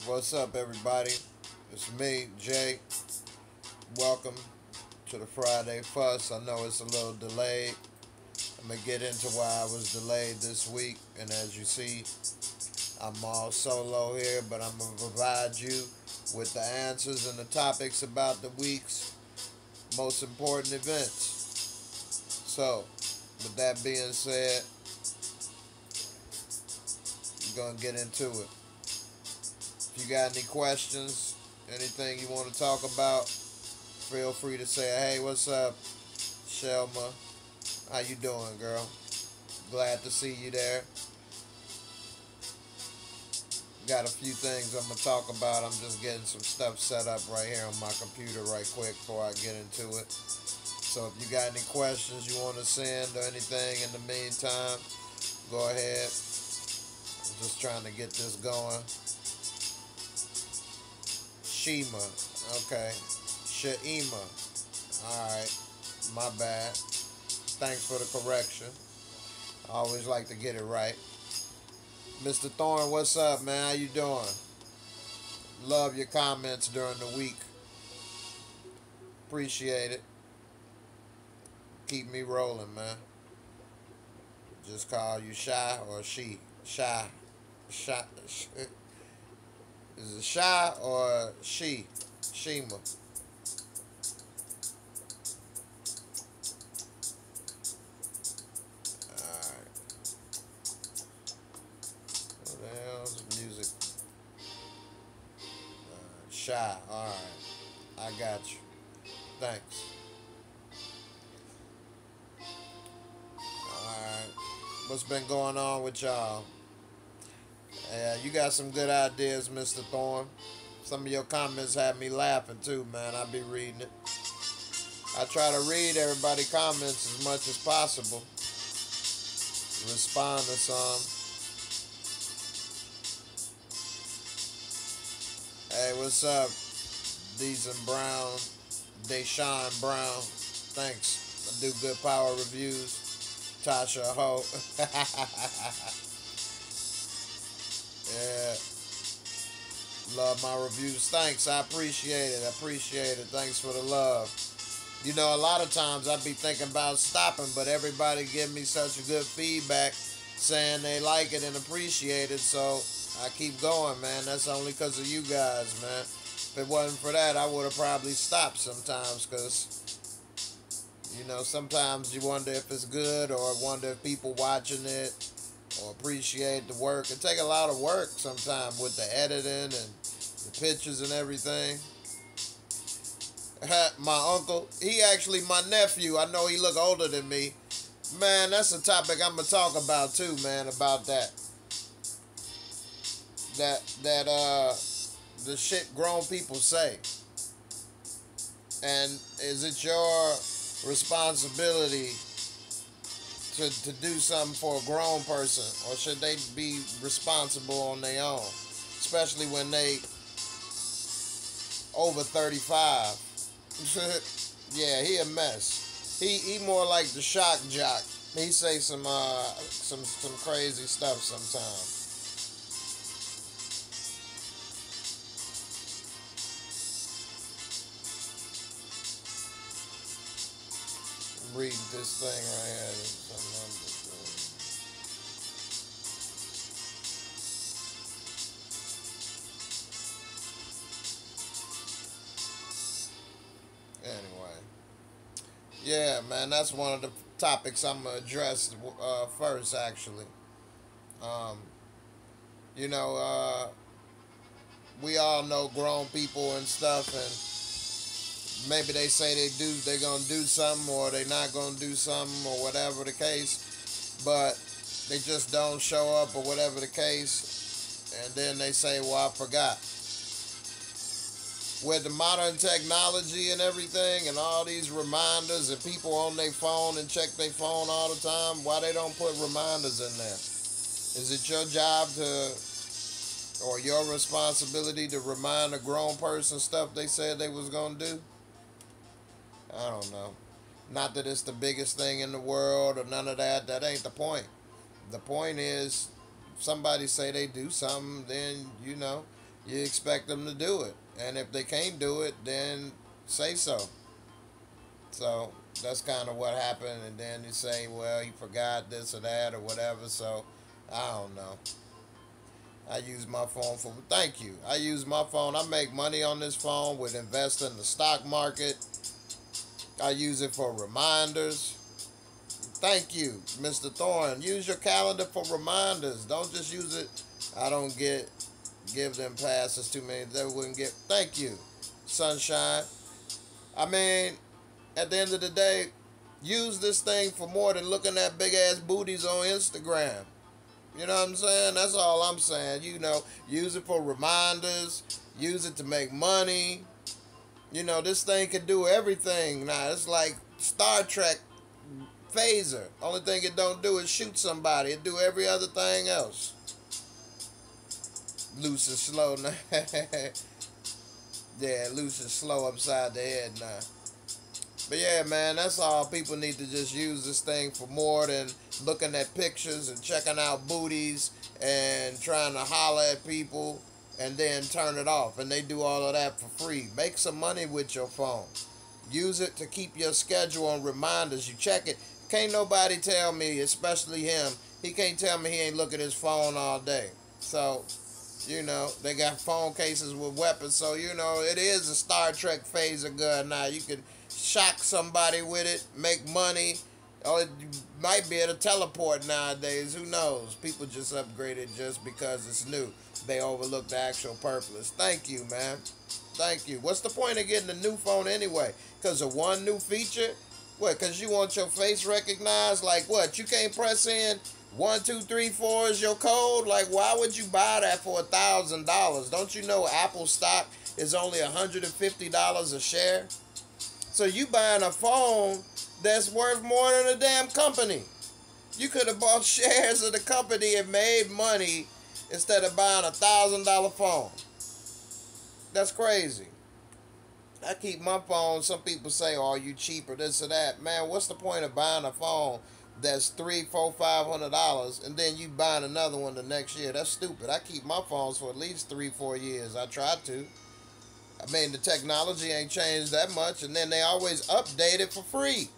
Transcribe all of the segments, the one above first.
What's up, everybody? It's me, Jay. Welcome to the Friday Fuss. I know it's a little delayed. I'm going to get into why I was delayed this week. And as you see, I'm all solo here, but I'm going to provide you with the answers and the topics about the week's most important events. So, with that being said, we're going to get into it. If you got any questions, anything you want to talk about, feel free to say, hey, what's up, Shelma? How you doing, girl? Glad to see you there. Got a few things I'm going to talk about. I'm just getting some stuff set up right here on my computer right quick before I get into it. So if you got any questions you want to send or anything in the meantime, go ahead. I'm just trying to get this going. Shima, okay. Shaima, alright, my bad. Thanks for the correction. I always like to get it right. Mr. Thorne, what's up, man? How you doing? Love your comments during the week. Appreciate it. Keep me rolling, man. Just call you Shy or She. Shy. Shy. Is it Shy or She? Shima. Alright. What the hell's music? Shy. Alright. I got you. Thanks. Alright. What's been going on with y'all? You got some good ideas, Mr. Thorne. Some of your comments had me laughing too, man. I be reading it. I try to read everybody's comments as much as possible. Respond to some. Hey, what's up? Deason Brown. Deshaun Brown. Thanks. I do good power reviews. Tasha Ho. Yeah. Love my reviews. Thanks. I appreciate it. Thanks for the love. You know, a lot of times I be thinking about stopping, but everybody give me such a good feedback saying they like it and appreciate it, so I keep going, man. That's only because of you guys, man. If it wasn't for that, I would have probably stopped sometimes, because, you know, sometimes you wonder if it's good or wonder if people watching it or appreciate the work. It take a lot of work sometimes with the editing and the pictures and everything. My uncle, he actually my nephew. I know he look older than me. Man, that's a topic I'm gonna talk about too, man, about that. The shit grown people say. And is it your responsibility to do something for a grown person, or should they be responsible on their own, especially when they over 35? Yeah, he a mess. He more like the shock jock. He say some crazy stuff sometimes. I'm reading this thing right here. Anyway, yeah, man, that's one of the topics I'm gonna address first. Actually, um, you know, we all know grown people and stuff, and maybe they say they gonna do something, or they not gonna do something, or whatever the case, but they just don't show up, or whatever the case, and then they say, well, I forgot. With the modern technology and everything and all these reminders and people on their phone and check their phone all the time, why they don't put reminders in there? Is it your job or your responsibility to remind a grown person stuff they said they was going to do? I don't know. Not that it's the biggest thing in the world or none of that. That ain't the point. The point is, if somebody say they do something, then, you know, you expect them to do it. And if they can't do it, then say so. So that's kind of what happened. And then you say, well, he forgot this or that or whatever. So I don't know. I use my phone for, thank you. I use my phone. I make money on this phone with investing in the stock market. I use it for reminders. Thank you, Mr. Thorne. Use your calendar for reminders. Don't just use it. I don't give them passes too many. They wouldn't get. Thank you, Sunshine. I mean, at the end of the day, use this thing for more than looking at big ass booties on Instagram. You know what I'm saying? That's all I'm saying. You know, use it for reminders. Use it to make money. You know, this thing can do everything now. It's like Star Trek phaser. Only thing it don't do is shoot somebody. It do every other thing else. Loose and slow now. Yeah, loose and slow upside the head now. But yeah, man, that's all. People need to just use this thing for more than looking at pictures and checking out booties and trying to holler at people and then turn it off. And they do all of that for free. Make some money with your phone. Use it to keep your schedule and reminders. You check it. Can't nobody tell me, especially him, he can't tell me he ain't look at his phone all day. So, you know, they got phone cases with weapons. So, you know, it is a Star Trek phaser gun now. You can shock somebody with it, make money. Or it might be able to teleport nowadays. Who knows? People just upgrade it just because it's new. They overlook the actual purpose. Thank you, man. Thank you. What's the point of getting a new phone anyway? Because of one new feature? What, because you want your face recognized? Like what? You can't press in 1, 2, 3, 4 is your code? Like, why would you buy that for $1,000? Don't you know Apple stock is only $150 a share? So you buying a phone that's worth more than a damn company. You could have bought shares of the company and made money instead of buying $1,000 phone. That's crazy. I keep my phone. Some people say, "Oh, you cheap or this or that." Man, what's the point of buying a phone that's $300, $400, $500 and then you buying another one the next year? That's stupid. I keep my phones for at least 3, 4 years. I try to. I mean, the technology ain't changed that much, and then they always update it for free.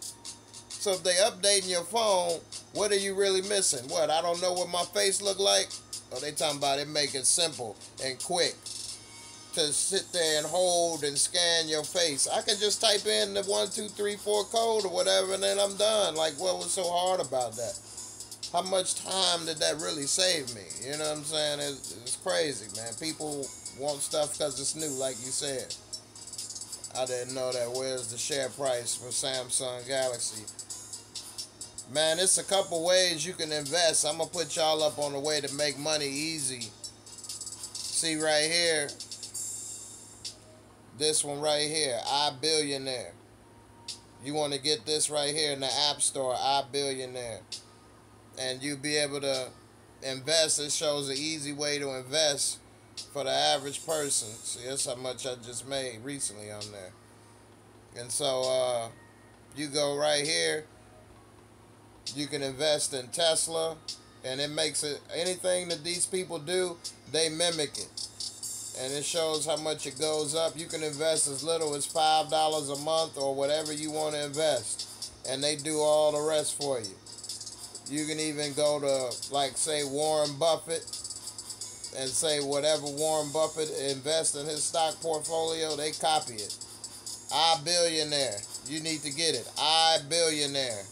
So if they updating your phone, what are you really missing? What, I don't know what my face look like? Oh, they talking about it make it simple and quick to sit there and hold and scan your face. I can just type in the 1, 2, 3, 4 code or whatever, and then I'm done. Like, what was so hard about that? How much time did that really save me? You know what I'm saying? It's crazy, man. People want stuff because it's new, like you said. I didn't know that. Where's the share price for Samsung Galaxy? Man, it's a couple ways you can invest. I'm going to put y'all up on the way to make money easy. See right here. This one right here, iBillionaire. You want to get this right here in the App Store, iBillionaire. And you'll be able to invest. It shows an easy way to invest for the average person. See, that's how much I just made recently on there. And so you go right here. You can invest in Tesla. And it makes it, anything that these people do, they mimic it. And it shows how much it goes up. You can invest as little as $5 a month or whatever you want to invest. And they do all the rest for you. You can even go to, like, say, Warren Buffett and say whatever Warren Buffett invests in his stock portfolio, they copy it. iBillionaire. You need to get it. iBillionaire.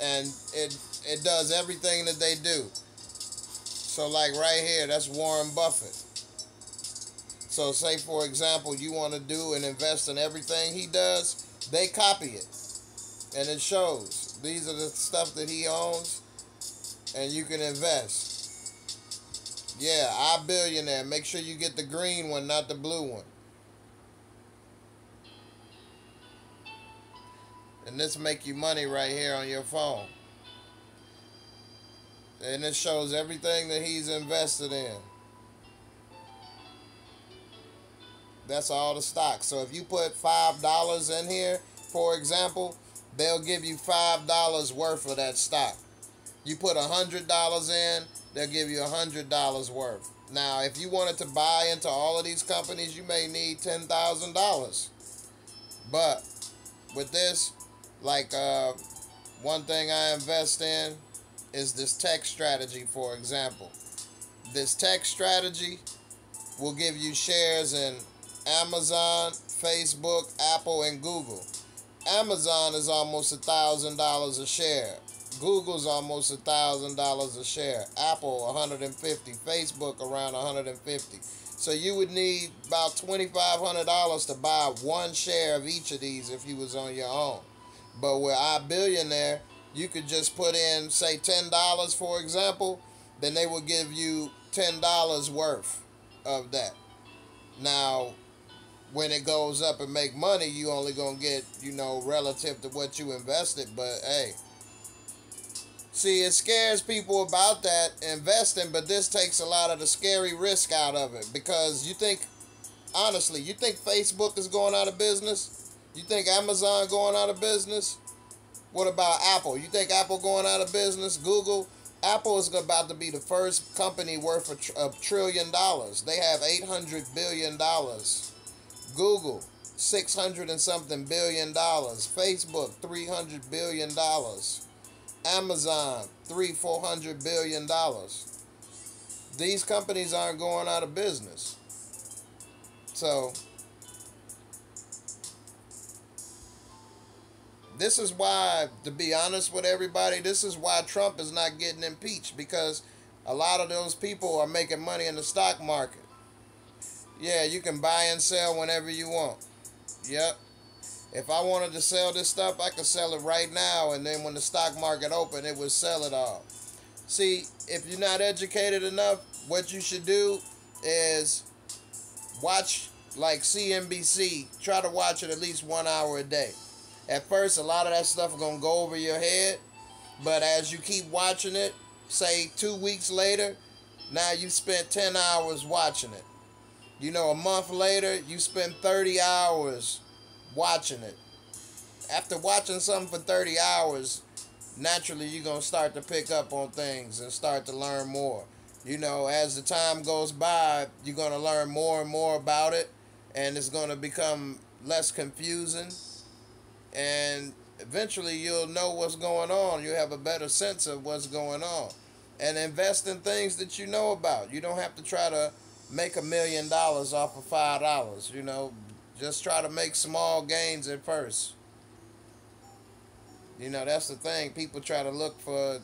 And it does everything that they do. So, like, right here, that's Warren Buffett. So say, for example, you want to do and invest in everything he does, they copy it. And it shows. These are the stuff that he owns, and you can invest. Yeah, iBillionaire. Make sure you get the green one, not the blue one. And this make you money right here on your phone. And it shows everything that he's invested in. That's all the stocks. So if you put $5 in here, for example, they'll give you $5 worth of that stock. You put $100 in, they'll give you $100 worth. Now, if you wanted to buy into all of these companies, you may need $10,000. But with this, like one thing I invest in is this tech strategy, for example. This tech strategy will give you shares in Amazon, Facebook, Apple, and Google. Amazon is almost $1,000 a share. Google's almost $1,000 a share. Apple $150. Facebook around $150. So you would need about $2,500 to buy one share of each of these if you was on your own. But with iBillionaire, you could just put in, say, $10, for example, then they will give you $10 worth of that. Now, when it goes up and make money, you only gonna get, relative to what you invested. But hey, see, it scares people about that investing, but this takes a lot of the scary risk out of it. Because honestly, you think Facebook is going out of business? You think Amazon going out of business? What about Apple? You think Apple going out of business? Google? Apple is about to be the first company worth $1 trillion. They have $800 billion. Google, $600 and something billion. Facebook, $300 billion. Amazon, $400 billion. These companies aren't going out of business. So this is why, to be honest with everybody, this is why Trump is not getting impeached, because a lot of those people are making money in the stock market. Yeah, you can buy and sell whenever you want. Yep. If I wanted to sell this stuff, I could sell it right now, and then when the stock market opened, it would sell it all. See, if you're not educated enough, what you should do is watch, like CNBC. Try to watch it at least 1 hour a day. At first, a lot of that stuff is going to go over your head, but as you keep watching it, say 2 weeks later, now you spent 10 hours watching it. A month later, you spend 30 hours watching it. After watching something for 30 hours, naturally you're going to start to pick up on things and start to learn more. As the time goes by, you're going to learn more and more about it, and it's going to become less confusing, and eventually you'll know what's going on. You'll have a better sense of what's going on, and invest in things that you know about. You don't have to try to make $1 million off of $5. Just try to make small gains at first. That's the thing. People try to look for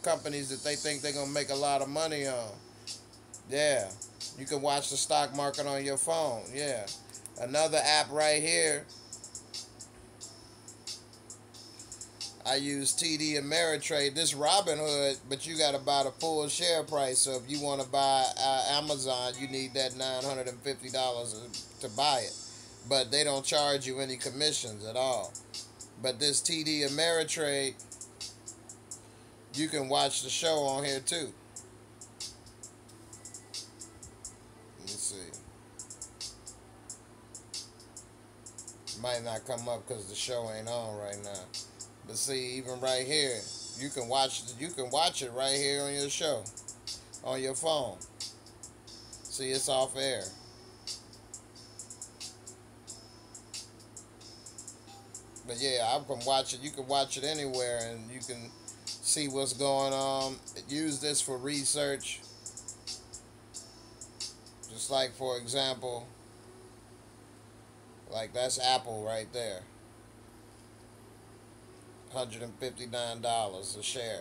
companies that they think they're going to make a lot of money on. Yeah. You can watch the stock market on your phone. Yeah. Another app right here. I use TD Ameritrade. This Robinhood, but you got to buy the full share price. So if you want to buy Amazon, you need that $950 to buy it. But they don't charge you any commissions at all. But this TD Ameritrade, you can watch the show on here too. Let me see. Might not come up because the show ain't on right now. But see, even right here, you can watch it right here on your show, on your phone. See, it's off air. But yeah, I can watch it. You can watch it anywhere, and you can see what's going on. Use this for research. Just like, for example, like that's Apple right there. $159 a share.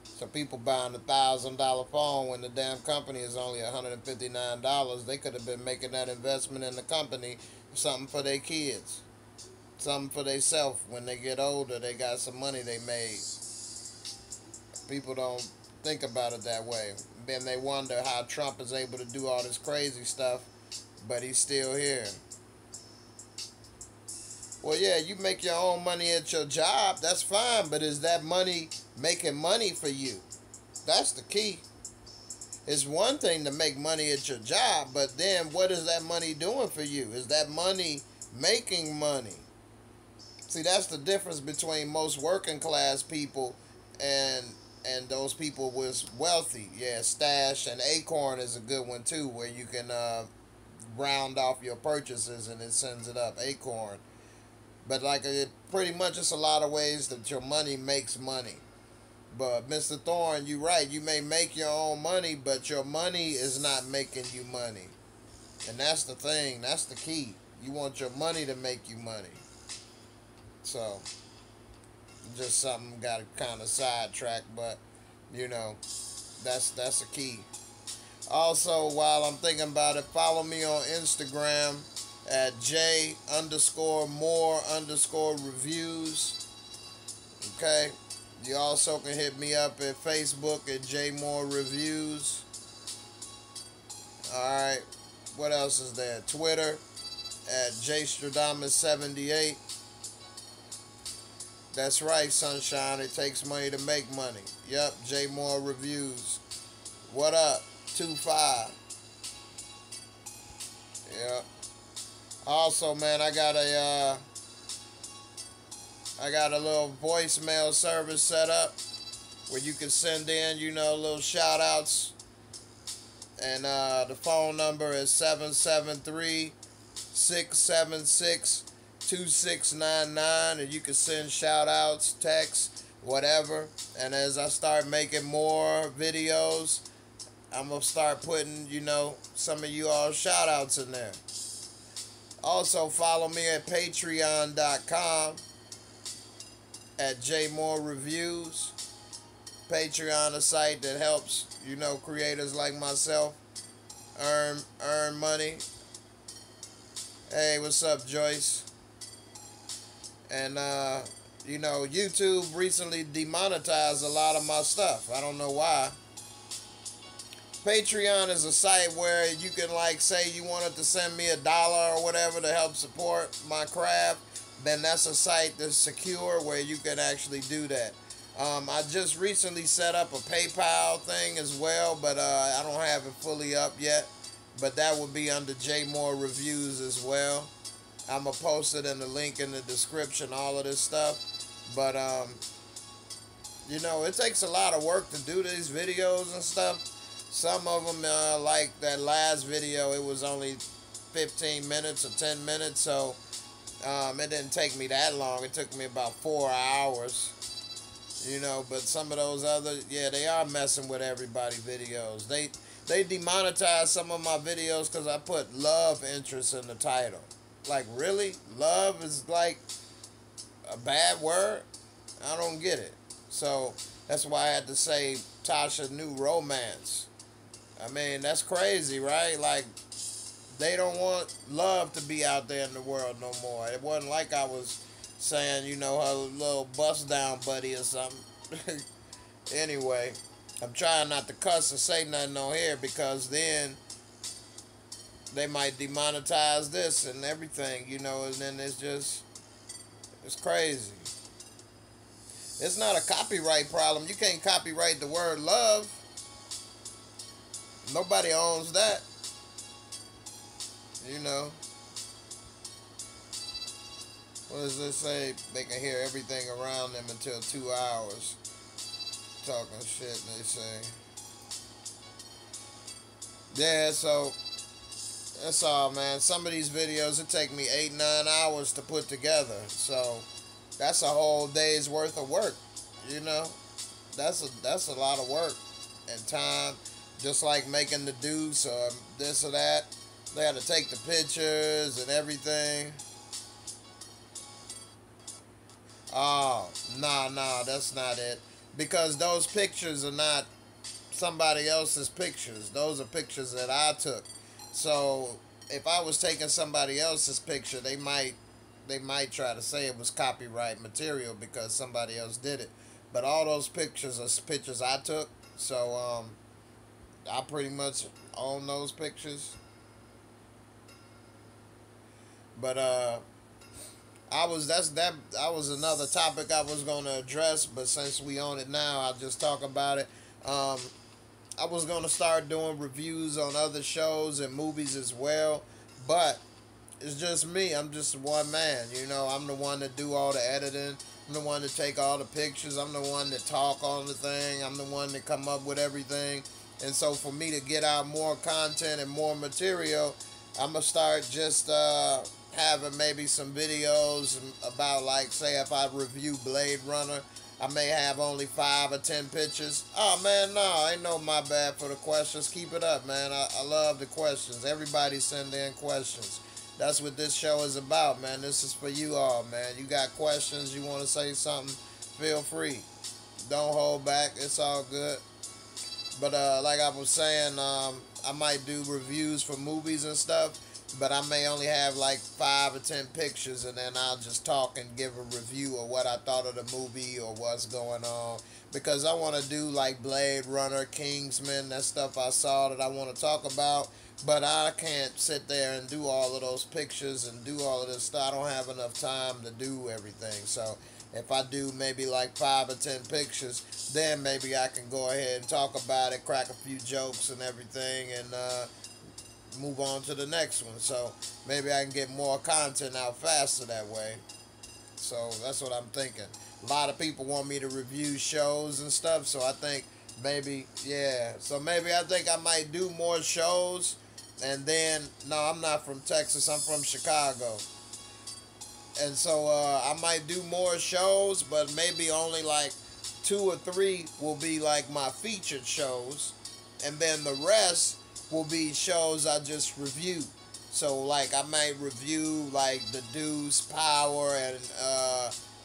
So people buying a $1,000 phone when the damn company is only $159. They could have been making that investment in the company, something for their kids, something for themselves. When they get older, they got some money they made. People don't think about it that way. Then they wonder how Trump is able to do all this crazy stuff, but he's still here. Well, yeah, you make your own money at your job. That's fine, but is that money making money for you? That's the key. It's one thing to make money at your job, but then what is that money doing for you? Is that money making money? See, that's the difference between most working class people and and those people was wealthy. Yeah, Stash and Acorn is a good one too, where you can round off your purchases and it sends it up. Acorn. But like pretty much it's a lot of ways that your money makes money. But Mr. Thorne, you're right. You may make your own money, but your money is not making you money. And that's the thing. That's the key. You want your money to make you money. So, just something got kind of sidetracked, but, you know, that's the key. Also, while I'm thinking about it, follow me on Instagram at J_more_reviews. Okay? You also can hit me up at Facebook at Jaymoorereviews. Alright. What else is there? Twitter at JStradamus78. That's right, sunshine. It takes money to make money. Yep, Jaymoorereviews. What up? 25. Yep. Also, man, I got a little voicemail service set up where you can send in, little shout outs. And the phone number is 773-676-2699. And you can send shout outs, text, whatever. And as I start making more videos, I'm going to start putting, some of you all shout outs in there. Also, follow me at patreon.com at Jaymoorereviews. Patreon, a site that helps, creators like myself earn money. Hey, what's up, Joyce? And, YouTube recently demonetized a lot of my stuff. I don't know why. Patreon is a site where you can, say you wanted to send me $1 or whatever to help support my craft. Then that's a site that's secure where you can actually do that. I just recently set up a PayPal thing as well, but I don't have it fully up yet. But that would be under Jaymoorereviews as well. I'm going to post it in the link in the description, all of this stuff. But, it takes a lot of work to do these videos and stuff. Some of them, like that last video, it was only 15 minutes or 10 minutes, so it didn't take me that long. It took me about 4 hours, but some of those other, they are messing with everybody's videos. They demonetized some of my videos because I put love interest in the title. Like, really? Love is like a bad word? I don't get it. So that's why I had to say Tasha New Romance. I mean, that's crazy, right? Like, they don't want love to be out there in the world no more. It wasn't like I was saying, her little bust down buddy or something. Anyway, I'm trying not to cuss or say nothing on here because then they might demonetize this and everything, and then it's crazy. It's not a copyright problem. You can't copyright the word love. Nobody owns that. What does this say? They can hear everything around them until 2 hours. Talking shit, they say. Yeah, so that's all, man. Some of these videos, it take me 8-9 hours to put together. So that's a whole day's worth of work. That's a lot of work and time. Just like making the deuce or this or that. They had to take the pictures and everything. Oh, nah, that's not it. Because those pictures are not somebody else's pictures. Those are pictures that I took. So if I was taking somebody else's picture, they might try to say it was copyright material because somebody else did it. But all those pictures are pictures I took. So I pretty much own those pictures. But I was another topic I was gonna address, but since we own it now, I'll just talk about it. I was gonna start doing reviews on other shows and movies as well, but it's just me. I'm just one man, I'm the one that do all the editing, I'm the one to take all the pictures. I'm the one to talk on the thing. I'm the one to come up with everything. And so for me to get out more content and more material, I'm going to start just having maybe some videos about, like, say if I review Blade Runner, I may have only 5 or 10 pictures. Oh, man, no, ain't no my bad for the questions. Keep it up, man. I love the questions. Everybody send in questions. That's what this show is about, man. This is for you all, man. You got questions, you want to say something, feel free. Don't hold back. It's all good. But like I was saying, I might do reviews for movies and stuff, but I may only have like 5 or 10 pictures, and then I'll just talk and give a review of what I thought of the movie or what's going on. Because I want to do like Blade Runner, Kingsman, that stuff I saw that I want to talk about. But I can't sit there and do all of those pictures and do all of this stuff. I don't have enough time to do everything. So if I do maybe like 5 or 10 pictures, then maybe I can go ahead and talk about it, crack a few jokes and everything, and move on to the next one. So maybe I can get more content out faster that way. So that's what I'm thinking. A lot of people want me to review shows and stuff, so I think maybe, yeah. So maybe I think I might do more shows. And then, no, I'm not from Texas. I'm from Chicago. And so I might do more shows, but maybe only like 2 or 3 will be like my featured shows. And then the rest will be shows I just review. So like I might review like The Deuce, Power, and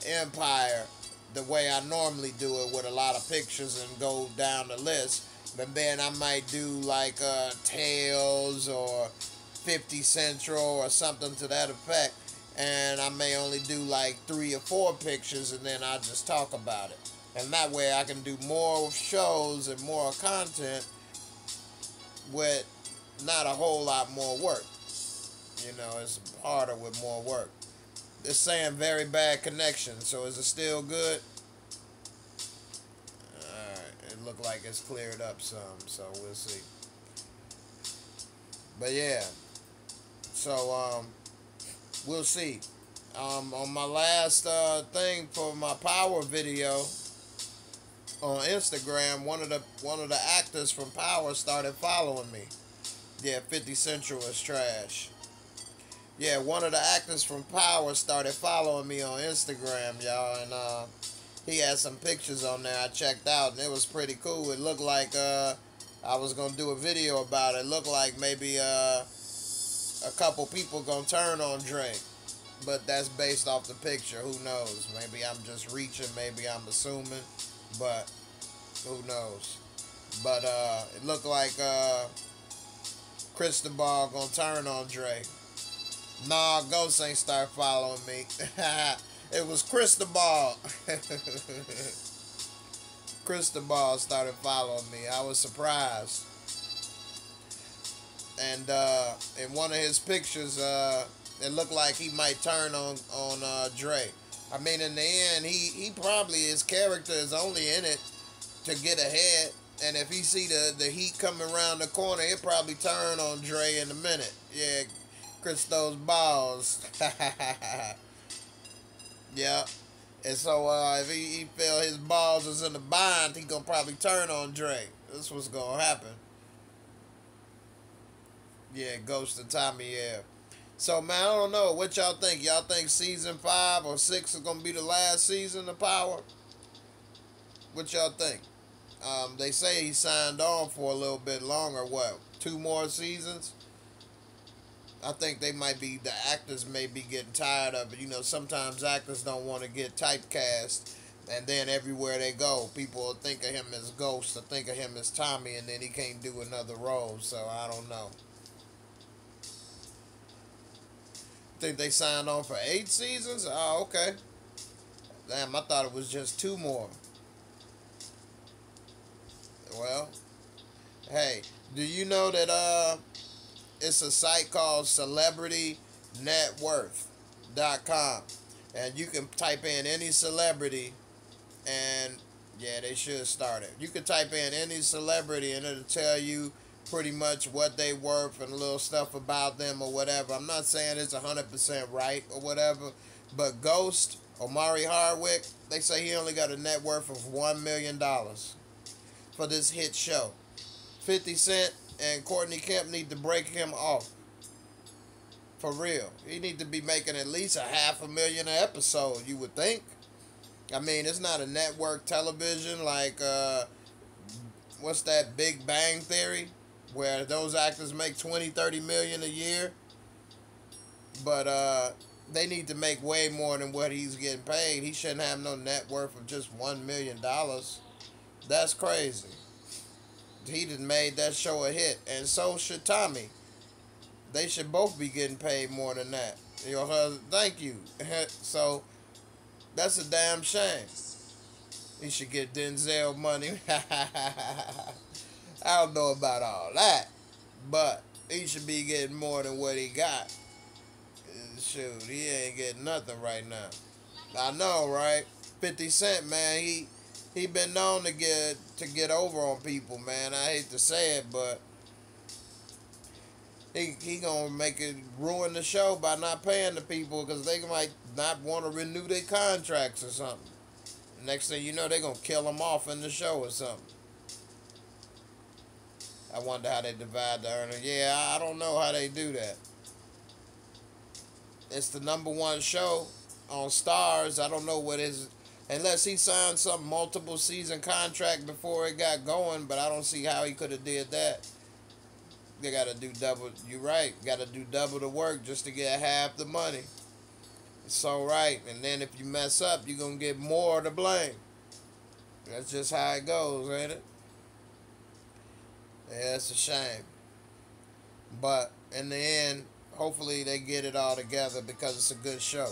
Empire the way I normally do it, with a lot of pictures and go down the list. But then I might do like Tales or 50 Central or something to that effect. And I may only do like 3 or 4 pictures, and then I just talk about it. And that way I can do more shows and more content with not a whole lot more work. You know, it's harder with more work. It's saying very bad connection, so is it still good? It looked like it's cleared up some, so we'll see. But yeah, so we'll see. On my last thing for my Power video on Instagram, one of the actors from Power started following me. Yeah, 50 Central is trash. Yeah, one of the actors from Power started following me on Instagram, y'all, and he had some pictures on there I checked out, and it was pretty cool. It looked like I was going to do a video about it. It looked like maybe a couple people going to turn on Drake. But that's based off the picture. Who knows? Maybe I'm just reaching. Maybe I'm assuming. But who knows? But it looked like Cristobal going to turn on Drake. Nah, Ghost ain't start following me. It was Cristobal. Cristobal started following me. I was surprised. And in one of his pictures, it looked like he might turn on Dre. I mean, in the end, he probably, his character is only in it to get ahead. And if he see the heat coming around the corner, he'll probably turn on Dre in a minute. Yeah, Christo's balls. Yeah. And so if he feel his balls is in the bind, he gonna probably turn on Dre. That's what's gonna happen. Yeah, Ghost and Tommy, yeah. So, man, I don't know. What y'all think? Y'all think season 5 or 6 is going to be the last season of Power? What y'all think? They say he signed on for a little bit longer. What, 2 more seasons? I think they might be, the actors may be getting tired of it. You know, sometimes actors don't want to get typecast. And then everywhere they go, people will think of him as Ghost or think of him as Tommy, and then he can't do another role. So, I don't know. Think they signed on for 8 seasons? Oh, okay. Damn, I thought it was just 2 more. Well, hey, do you know that it's a site called CelebrityNetWorth.com, and you can type in any celebrity, and yeah, they should start it. You can type in any celebrity, and it'll tell you pretty much what they worth and a little stuff about them or whatever. I'm not saying it's 100% right or whatever, but Ghost Omari Hardwick, they say he only got a net worth of $1 million for this hit show. 50 Cent and Courtney Kemp need to break him off. For real. He need to be making at least $500,000 an episode, you would think. I mean, it's not a network television like, what's that, Big Bang Theory? Where those actors make 20, 30 million a year. But, they need to make way more than what he's getting paid. He shouldn't have no net worth of just $1 million. That's crazy. He done made that show a hit. And so should Tommy. They should both be getting paid more than that. You know, thank you. So, that's a damn shame. He should get Denzel money. I don't know about all that. But he should be getting more than what he got. Shoot, he ain't getting nothing right now. I know, right? 50 Cent, man, he been known to get over on people, man. I hate to say it, but he gonna make it ruin the show by not paying the people because they might not want to renew their contracts or something. Next thing you know, they gonna kill him off in the show or something. I wonder how they divide the earnings. Yeah, I don't know how they do that. It's the #1 show on Stars. I don't know what is, unless he signed some multiple season contract before it got going, but I don't see how he could have did that. They got to do double, you're right, got to do double the work just to get half the money. It's so right, and then if you mess up, you're going to get more to blame. That's just how it goes, ain't it? Yeah, it's a shame. But in the end, hopefully they get it all together because it's a good show.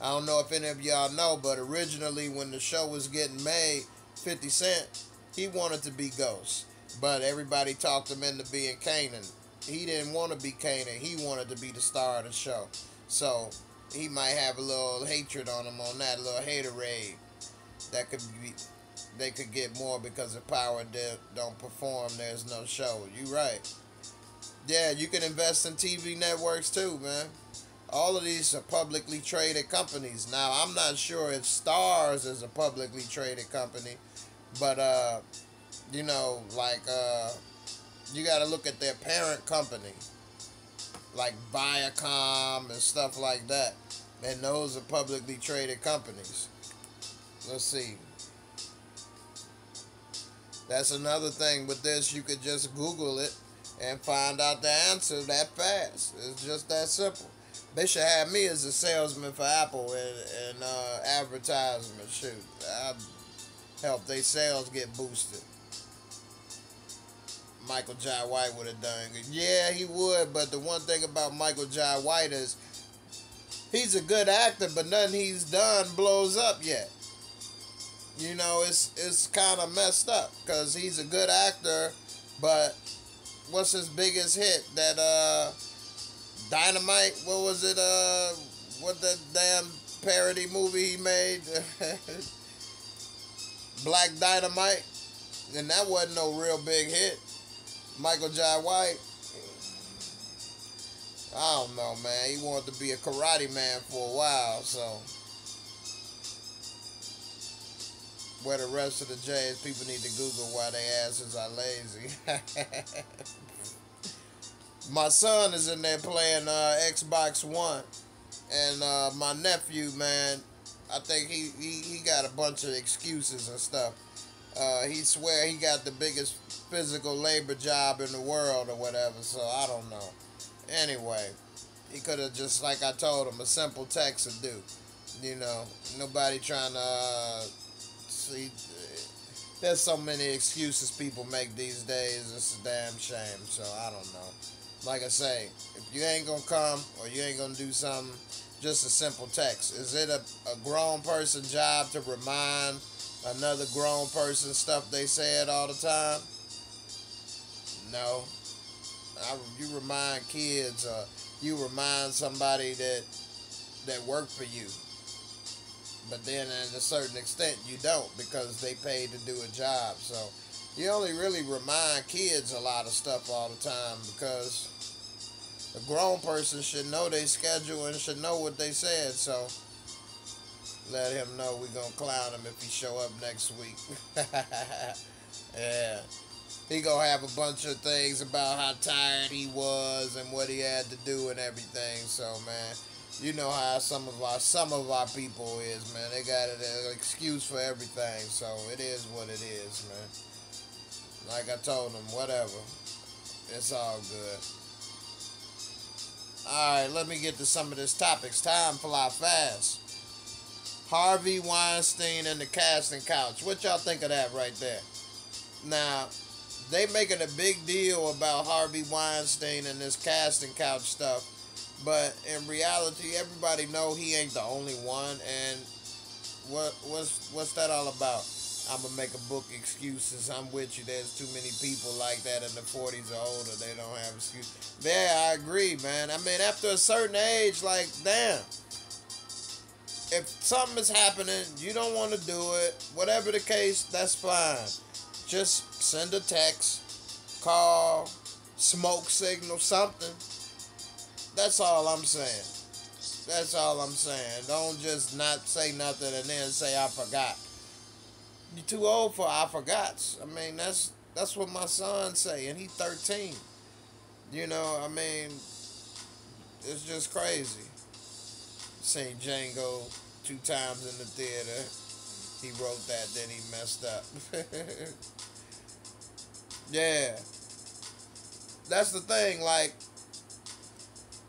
I don't know if any of y'all know, but originally when the show was getting made, 50 Cent, he wanted to be Ghost. But everybody talked him into being Kanan. He didn't want to be Kanan. He wanted to be the star of the show. So he might have a little hatred on him on that, a little haterade. That could be, they could get more because if Power don't perform, there's no show. You right. Yeah, you can invest in TV networks too, man. All of these are publicly traded companies. Now, I'm not sure if Stars is a publicly traded company, but, you know, like, you got to look at their parent company, like Viacom and stuff like that. And those are publicly traded companies. Let's see. That's another thing with this. You could just Google it and find out the answer that fast. It's just that simple. They should have me as a salesman for Apple and advertisement. Shoot, I'd help their sales get boosted. Michael Jai White would have done good. Yeah, he would, but the one thing about Michael Jai White is he's a good actor, but nothing he's done blows up yet. You know, it's kind of messed up because he's a good actor, but what's his biggest hit? That Dynamite? What was it? What that damn parody movie he made? Black Dynamite, and that wasn't no real big hit. Michael Jai White, I don't know, man. He wanted to be a karate man for a while, so where the rest of the J's, people need to Google why their asses are lazy. My son is in there playing Xbox One, and my nephew, man, I think he got a bunch of excuses and stuff. He swear he got the biggest physical labor job in the world or whatever, so I don't know. Anyway, he could have just, like I told him, a simple text would do. You know, nobody trying to see. There's so many excuses people make these days. It's a damn shame, so I don't know. Like I say, if you ain't gonna come or you ain't gonna do something, just a simple text. Is it a grown person job to remind another grown person stuff they said all the time? No. You remind kids or you remind somebody that worked for you. But then at a certain extent you don't because they paid to do a job. So you only really remind kids a lot of stuff all the time because a grown person should know their schedule and should know what they said. So Let him know we gonna clown him if he show up next week. Yeah. He gonna have a bunch of things about how tired he was and what he had to do and everything. So man, you know how some of our people is, man. They got an excuse for everything. So it is what it is, man. Like I told him, whatever. It's all good. Alright, let me get to some of this topics. Time fly fast. Harvey Weinstein and the casting couch. What y'all think of that right there? Now, they making a big deal about Harvey Weinstein and this casting couch stuff, but in reality, everybody know he ain't the only one. And what's that all about? I'm gonna make a book excuses. I'm with you. There's too many people like that in the 40s or older. They don't have excuse. Yeah, I agree, man. I mean, after a certain age, like, damn. If something is happening, you don't want to do it. Whatever the case, that's fine. Just send a text, call, smoke signal, something. That's all I'm saying. That's all I'm saying. Don't just not say nothing and then say I forgot. You're too old for I forgots. I mean, that's what my son say, and he 13. You know, I mean, it's just crazy. Seen Django 2 times in the theater. He wrote that, then he messed up. Yeah. That's the thing, like,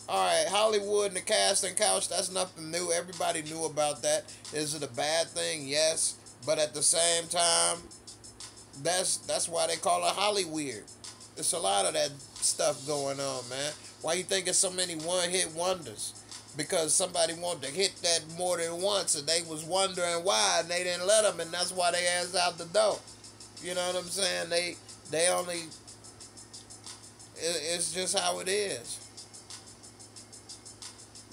alright, Hollywood and the casting couch, that's nothing new. Everybody knew about that. Is it a bad thing? Yes. But at the same time, that's why they call it Hollyweird. There's a lot of that stuff going on, man. Why you think it's so many one-hit wonders? Because somebody wanted to hit that more than once, and they was wondering why, and they didn't let them, and that's why they asked out the door. You know what I'm saying? They only... It's just how it is.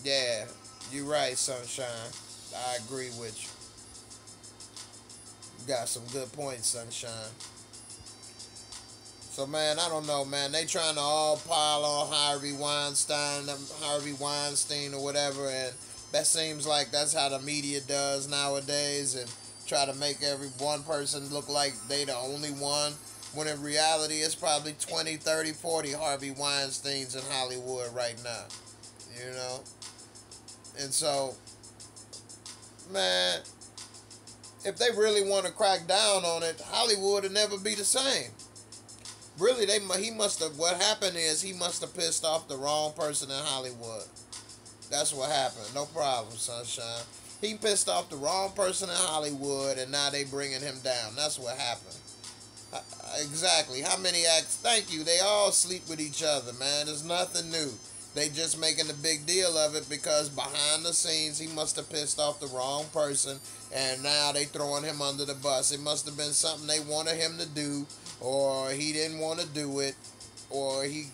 Yeah, you're right, Sunshine. I agree with you. You got some good points, Sunshine. So, man, I don't know, man. They trying to all pile on Harvey Weinstein or whatever, and that seems like that's how the media does nowadays, and try to make every one person look like they the only one, when in reality it's probably 20, 30, 40 Harvey Weinsteins in Hollywood right now. You know? And so, man, if they really want to crack down on it, Hollywood will never be the same. Really, he must have. What happened is he must have pissed off the wrong person in Hollywood. That's what happened. No problem, Sunshine. He pissed off the wrong person in Hollywood, and now they bringing him down. That's what happened. Exactly. How many acts? Thank you. They all sleep with each other, man. There's nothing new. They just making a big deal of it because behind the scenes he must have pissed off the wrong person, and now they throwing him under the bus. It must have been something they wanted him to do, or he didn't want to do it, or he,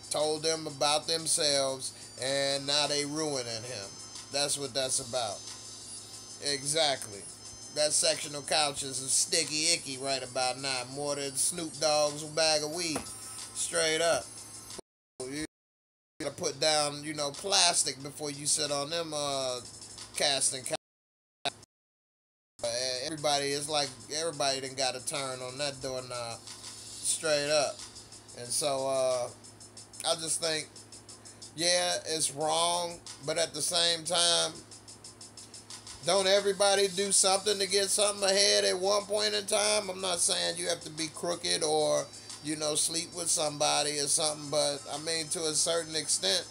told them about themselves, and now they ruining him. That's what that's about. Exactly. That sectional couch is a sticky icky right about now, more than Snoop Dogg's bag of weed. Straight up. You gotta put down, plastic before you sit on them casting couch. Everybody done got a turn on that doorknob. Straight up. And so, I just think, yeah, it's wrong, but at the same time, don't everybody do something to get something ahead at one point in time? I'm not saying you have to be crooked or, sleep with somebody or something, but, I mean, to a certain extent,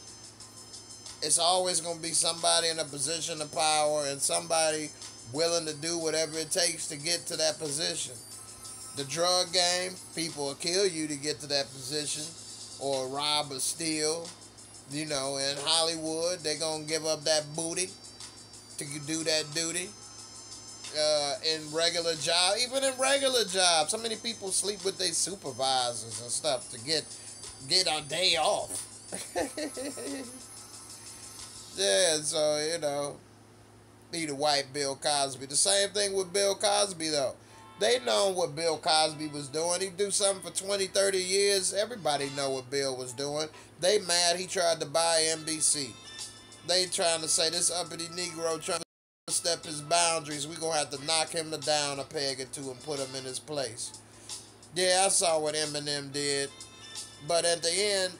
it's always going to be somebody in a position of power and somebody willing to do whatever it takes to get to that position. The drug game, people will kill you to get to that position, or rob or steal. In Hollywood, they're going to give up that booty to do that duty. In regular job, even in regular jobs, so many people sleep with their supervisors and stuff to get a day off. Yeah, so, be the white Bill Cosby. The same thing with Bill Cosby, though. They know what Bill Cosby was doing. He do something for 20, 30 years. Everybody know what Bill was doing. They mad he tried to buy NBC. They trying to say this uppity Negro trying overstep his boundaries, we're going to have to knock him down a peg or two and put him in his place. Yeah, I saw what Eminem did. But at the end,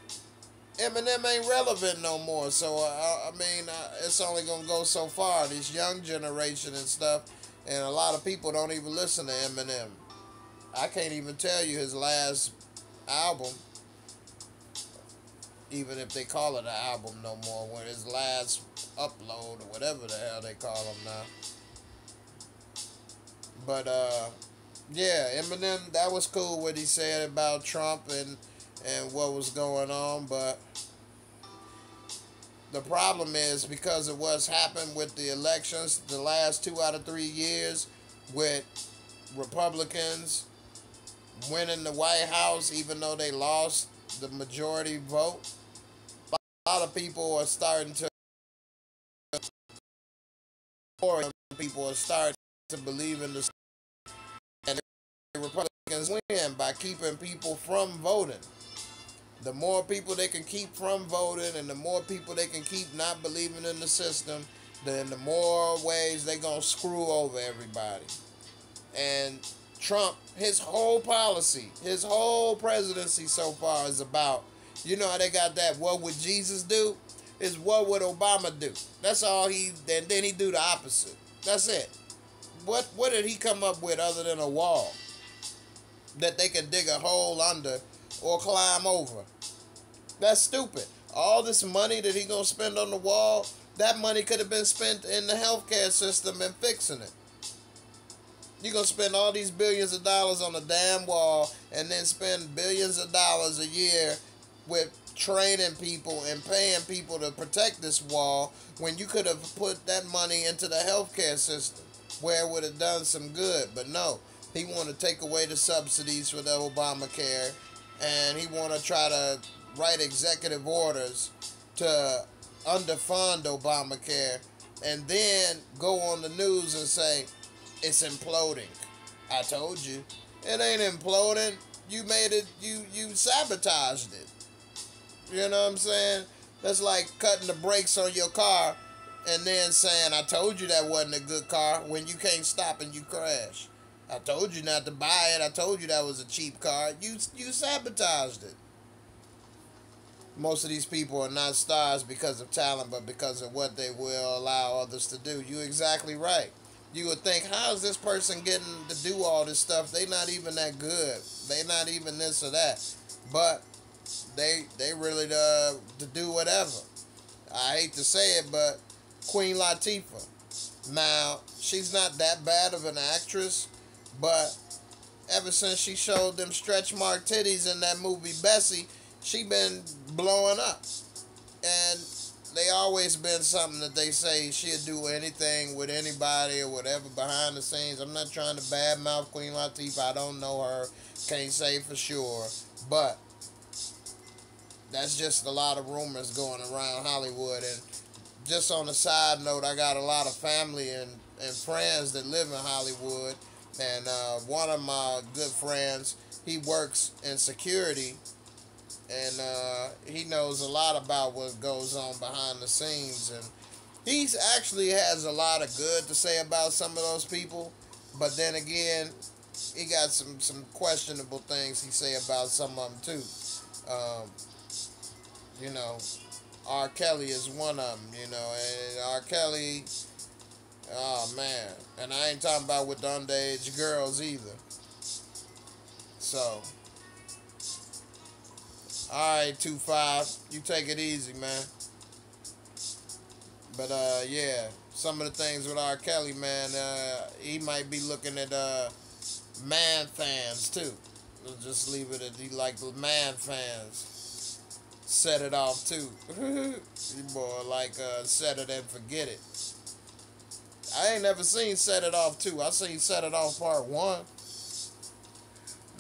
Eminem ain't relevant no more. So, I mean, it's only going to go so far. This young generation and stuff. And a lot of people don't even listen to Eminem. I can't even tell you his last album. Even if they call it an album no more. When his last upload or whatever the hell they call him now. But, yeah, Eminem, that was cool what he said about Trump and what was going on, but the problem is because of what's happened with the elections the last 2 out of 3 years with Republicans winning the White House even though they lost the majority vote. A lot of people are starting to believe in the and the Republicans win by keeping people from voting. The more people they can keep from voting and the more people they can keep not believing in the system, then the more ways they gonna screw over everybody. And Trump, his whole policy, his whole presidency so far is about, you know how they got that what would Jesus do? Is what would Obama do? That's all and then he do the opposite. That's it. What did he come up with other than a wall that they can dig a hole under or climb over? That's stupid. All this money that he gonna spend on the wall, that money could have been spent in the healthcare system and fixing it. You're gonna spend all these billions of dollars on a damn wall and then spend billions of dollars a year with training people and paying people to protect this wall when you could have put that money into the healthcare system where it would have done some good. But no, he want to take away the subsidies for the Obamacare, and he want to try to write executive orders to underfund Obamacare and then go on the news and say it's imploding. I told you. It ain't imploding. You made it, you sabotaged it. You know what I'm saying? That's like cutting the brakes on your car and then saying, I told you that wasn't a good car when you can't stop and you crash. I told you not to buy it. I told you that was a cheap car. You sabotaged it. Most of these people are not stars because of talent, but because of what they will allow others to do. You're exactly right. You would think, how is this person getting to do all this stuff? They not even that good. They not even this or that. But they really to do whatever. I hate to say it, but Queen Latifah. Now, she's not that bad of an actress, but ever since she showed them stretch mark titties in that movie Bessie, she been blowing up. And they always been something that they say she'll do anything with anybody or whatever behind the scenes. I'm not trying to badmouth Queen Latifah. I don't know her. Can't say for sure. But that's just a lot of rumors going around Hollywood. And just on a side note, I got a lot of family and friends that live in Hollywood. And one of my good friends, he works in security. And he knows a lot about what goes on behind the scenes. And he actually has a lot of good to say about some of those people. But then again, he got some questionable things he say about some of them too. You know, R. Kelly is one of them, you know. And R. Kelly, oh man. And I ain't talking about with the underage girls either. So, alright, 2-5. You take it easy, man. But, yeah. Some of the things with R. Kelly, man, he might be looking at, man fans, too. We'll just leave it at he like the man fans. Set it off, too. You more like, set it and forget it. I ain't never seen Set It Off 2. I seen Set It Off Part 1.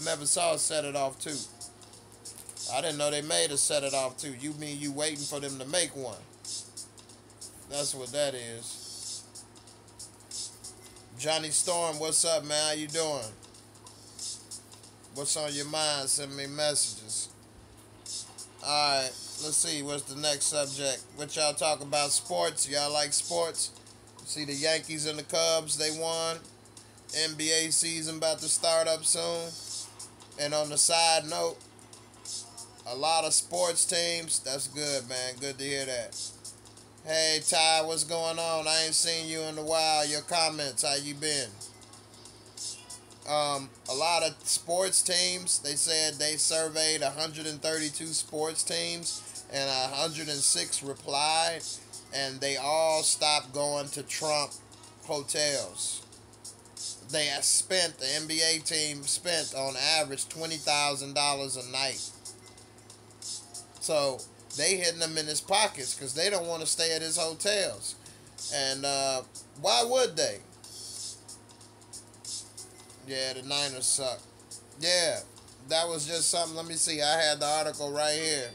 Never saw Set It Off 2. I didn't know they made a Set It Off 2. You mean you waiting for them to make one? That's what that is. Johnny Storm, what's up, man? How you doing? What's on your mind? Send me messages. Alright, let's see. What's the next subject? What y'all talk about? Sports? Y'all like sports? See the Yankees and the Cubs, they won. NBA season about to start up soon. And on the side note, a lot of sports teams. That's good, man. Good to hear that. Hey, Ty, what's going on? I ain't seen you in a while. Your comments, how you been? A lot of sports teams, they said they surveyed 132 sports teams and 106 replied, and they all stopped going to Trump hotels. They have spent, the NBA team spent on average $20,000 a night. So they hitting them in his pockets because they don't want to stay at his hotels. And why would they? Yeah, the Niners suck. Yeah, that was just something. Let me see. I had the article right here.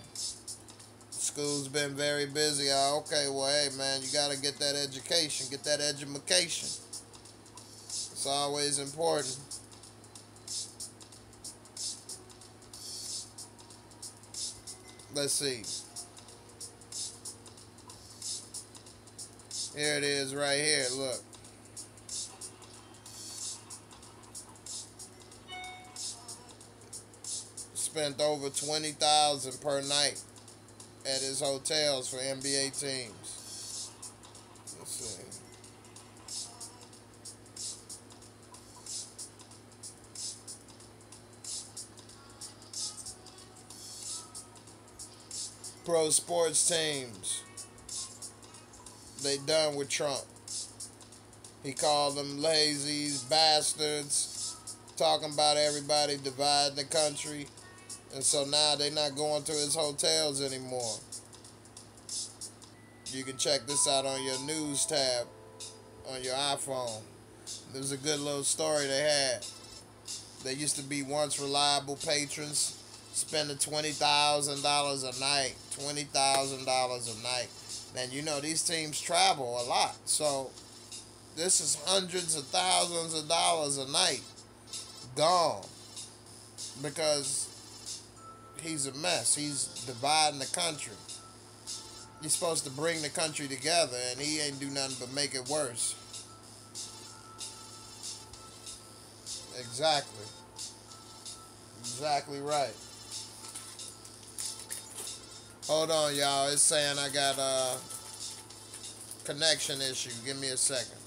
School's been very busy. Okay, well, hey, man, you got to get that education. Get that education. It's always important. Let's see. Here it is right here. Look. Spent over $20,000 per night at his hotels for NBA teams. Let's see. Pro sports teams. They done with Trump. He called them lazies, bastards, talking about everybody dividing the country. And so now they're not going to his hotels anymore. You can check this out on your news tab on your iPhone. There was a good little story they had. They used to be once reliable patrons, spending $20,000 a night. $20,000 a night. And you know, these teams travel a lot. So this is hundreds of thousands of dollars a night gone. Because he's a mess. He's dividing the country. He's supposed to bring the country together, and he ain't do nothing but make it worse. Exactly. Exactly right. Hold on, y'all. It's saying I got a connection issue. Give me a second.